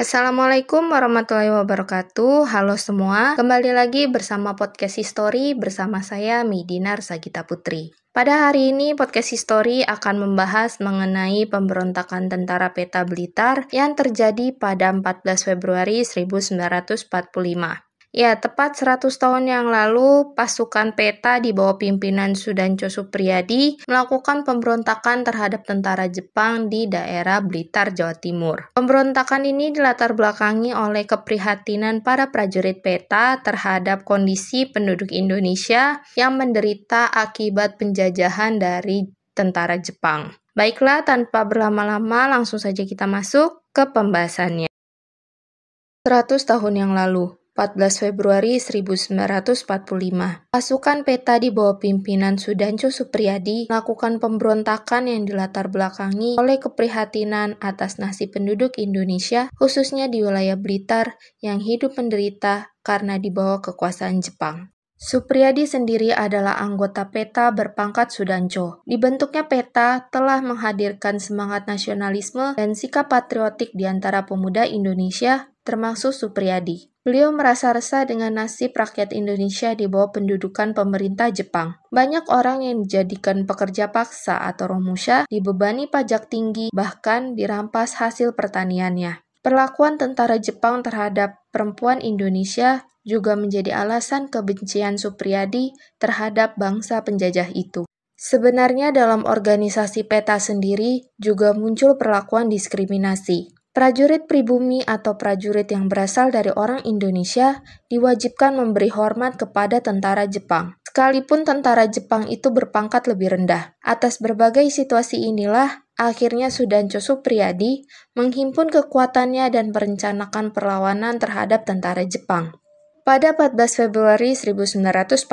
Assalamualaikum warahmatullahi wabarakatuh. Halo semua, kembali lagi bersama Podcast History bersama saya Midinar Sagita Putri. Pada hari ini Podcast History akan membahas mengenai pemberontakan Tentara Peta Blitar yang terjadi pada 14 Februari 1945. Ya, tepat 100 tahun yang lalu, pasukan Peta di bawah pimpinan Sudancho Supriyadi melakukan pemberontakan terhadap tentara Jepang di daerah Blitar, Jawa Timur. Pemberontakan ini dilatar belakangi oleh keprihatinan para prajurit Peta terhadap kondisi penduduk Indonesia yang menderita akibat penjajahan dari tentara Jepang. Baiklah, tanpa berlama-lama, langsung saja kita masuk ke pembahasannya. 100 tahun yang lalu, 14 Februari 1945, pasukan Peta di bawah pimpinan Sudancho Supriyadi melakukan pemberontakan yang dilatar belakangi oleh keprihatinan atas nasib penduduk Indonesia, khususnya di wilayah Blitar yang hidup menderita karena di bawah kekuasaan Jepang. Supriyadi sendiri adalah anggota Peta berpangkat Sudancho. Dibentuknya Peta telah menghadirkan semangat nasionalisme dan sikap patriotik di antara pemuda Indonesia, termasuk Supriyadi. Beliau merasa resah dengan nasib rakyat Indonesia di bawah pendudukan pemerintah Jepang. Banyak orang yang dijadikan pekerja paksa atau romusha, dibebani pajak tinggi, bahkan dirampas hasil pertaniannya. Perlakuan tentara Jepang terhadap perempuan Indonesia juga menjadi alasan kebencian Supriyadi terhadap bangsa penjajah itu. Sebenarnya dalam organisasi Peta sendiri juga muncul perlakuan diskriminasi. Prajurit pribumi atau prajurit yang berasal dari orang Indonesia diwajibkan memberi hormat kepada tentara Jepang, sekalipun tentara Jepang itu berpangkat lebih rendah. Atas berbagai situasi inilah, akhirnya Sudancho Supriyadi menghimpun kekuatannya dan merencanakan perlawanan terhadap tentara Jepang. Pada 14 Februari 1945,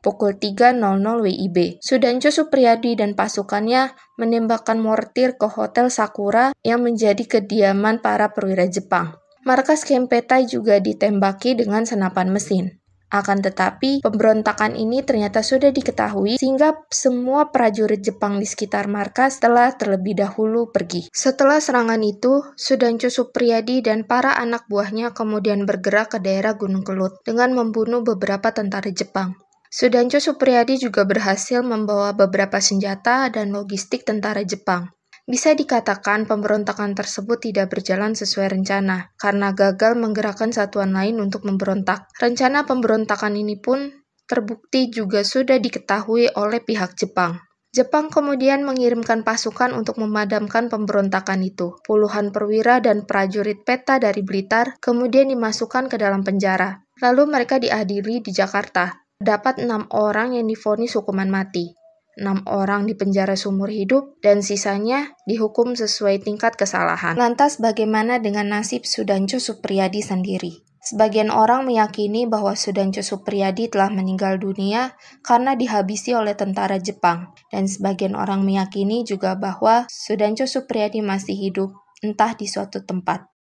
pukul 3.00 WIB, Sudancho Supriyadi dan pasukannya menembakkan mortir ke Hotel Sakura yang menjadi kediaman para perwira Jepang. Markas kamp Peta juga ditembaki dengan senapan mesin. Akan tetapi, pemberontakan ini ternyata sudah diketahui sehingga semua prajurit Jepang di sekitar markas telah terlebih dahulu pergi. Setelah serangan itu, Sudancho Supriyadi dan para anak buahnya kemudian bergerak ke daerah Gunung Kelut dengan membunuh beberapa tentara Jepang. Sudancho Supriyadi juga berhasil membawa beberapa senjata dan logistik tentara Jepang. Bisa dikatakan pemberontakan tersebut tidak berjalan sesuai rencana, karena gagal menggerakkan satuan lain untuk memberontak. Rencana pemberontakan ini pun terbukti juga sudah diketahui oleh pihak Jepang. Jepang kemudian mengirimkan pasukan untuk memadamkan pemberontakan itu. Puluhan perwira dan prajurit Peta dari Blitar kemudian dimasukkan ke dalam penjara. Lalu mereka diadili di Jakarta. Dapat 6 orang yang divonis hukuman mati. 6 orang dipenjara seumur hidup, dan sisanya dihukum sesuai tingkat kesalahan. Lantas bagaimana dengan nasib Sudancho Supriyadi sendiri? Sebagian orang meyakini bahwa Sudancho Supriyadi telah meninggal dunia karena dihabisi oleh tentara Jepang, dan sebagian orang meyakini juga bahwa Sudancho Supriyadi masih hidup, entah di suatu tempat.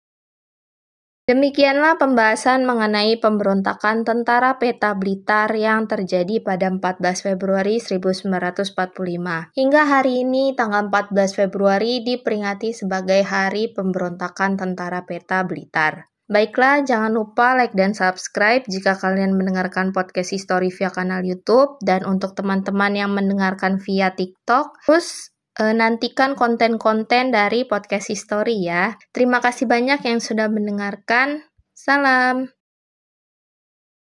Demikianlah pembahasan mengenai pemberontakan Tentara Peta Blitar yang terjadi pada 14 Februari 1945. Hingga hari ini, tanggal 14 Februari diperingati sebagai Hari Pemberontakan Tentara Peta Blitar. Baiklah, jangan lupa like dan subscribe jika kalian mendengarkan podcast History via kanal YouTube, dan untuk teman-teman yang mendengarkan via TikTok, terus nantikan konten-konten dari podcast History ya. Terima kasih banyak yang sudah mendengarkan. Salam.